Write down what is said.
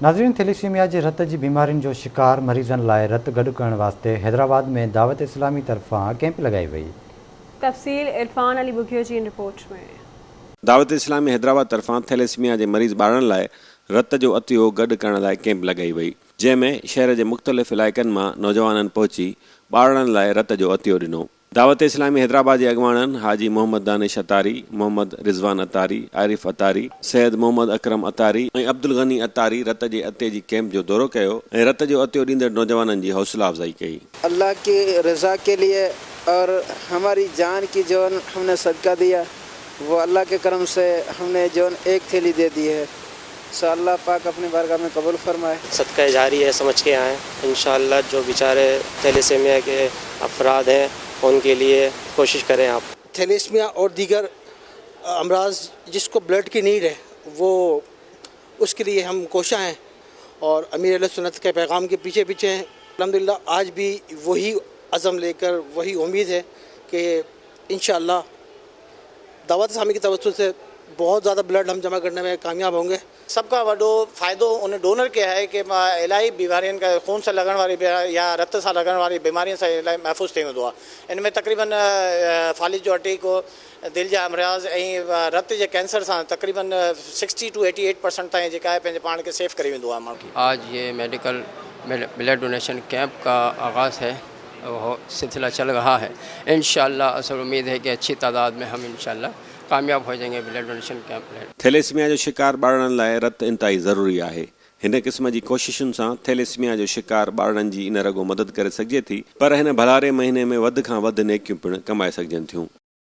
नाज़रीन, थैलेसीमिया जे रत जी बीमारियुनि जो शिकार मरीज़नि लाइ रत गॾु करण वास्ते हैदराबाद में दावत इस्लामी तरफ़ां कैंप लगाई वई। तफ़सील इरफान अली बुखियो जी रिपोर्ट में। दावत इस्लामी हैदराबाद तरफ़ां थैलेसीमिया जे मरीज़ ॿारनि लाइ रत जो अतियो गॾु करण लाइ कैंप लगाई वई, जंहिंमें शहर जे मुख़्तलिफ़ इलाइक़नि मां नौजवाननि पहुची ॿारनि लाइ रत जो अतियो ॾिनो। दावत इस्लामी हैदराबाद जे अॻवाननि हाजी मोहम्मद दानिश अतारी, मोहम्मद रिज़वान अतारी, आरिफ अतारी, सैयद मोहम्मद अकरम अतारी ऐं अब्दुल गनी अतारी रत जे अते जी कैंप जो दौरो कयो ऐं रत जो अतियो ॾींदड़ नौजवाननि जी हौसला अफ़ज़ाई कई। अल्लाह की रज़ा के लिए और हमारी जान की जो हमने सदका दिया वो अल्लाह के करम से हमने जो एक थैली दे दी है, सो अल्लाह पाक अपनी बारगाह में कबूल फरमाए। सदका जारी है, समझ के आए इंशाअल्लाह। जो बेचारे थैलेसीमिया के अफराद हैं उनके लिए कोशिश करें आप। थैलेसीमिया और दीगर अमराज जिसको ब्लड की नीड है वो उसके लिए हम कोशिश हैं और अमीर अहले सुन्नत के पैगाम के पीछे पीछे हैं। अल्हम्दुलिल्लाह आज भी वही अज़म लेकर वही उम्मीद है कि इंशाअल्लाह दावत इस्लामी की तरफ से बहुत ज़्यादा ब्लड हम जमा करने में कामयाब होंगे। सबका वॾो फ़ाइदो उन डोनर खे आहे कि इलाही बीमारियुनि खां खून सां लॻण वारी या रत सां लॻण वारी बीमारियुनि सां इलाही महफ़ूज़ थी वेंदो आहे। इन में तक़रीबन फालिज जो अटैक, दिलि जा अमराज़ ऐं रत जे कैंसर सां तक़रीबन 60 to 88% ताईं जेका आहे पंहिंजे पाण खे सेफ करे वेंदो आहे माण्हू खे। आज ये मेडिकल ब्लड डोनेशन कैंप का आगाज़ है, वो सिलसिला चल रहा है। इंशाअल्लाह असल उम्मीद है कि अच्छी तादाद में हम इंशाअल्लाह कामयाब हो जाएंगे ब्लड डोनेशन कैंप। थैलेसीमिया जो शिकार ॿारनि लाइ रत इंतहाई ज़रूरी आहे। हिन क़िस्म जी कोशिशुनि सां थैलेसीमिया जो शिकार ॿारनि जी इन रगो मदद करे सघिजे थी, पर हिन भलारे महीने में वधि खां वधि नेकियूं पिणु कमाए सघजनि थियूं।